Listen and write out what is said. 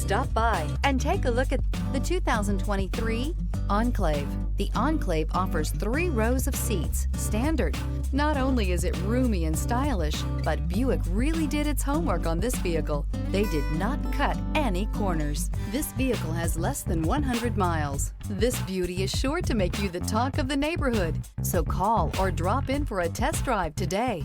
Stop by and take a look at the 2023 Enclave. The Enclave offers 3 rows of seats, standard. Not only is it roomy and stylish, but Buick really did its homework on this vehicle. They did not cut any corners. This vehicle has less than 100 miles. This beauty is sure to make you the talk of the neighborhood. So call or drop in for a test drive today.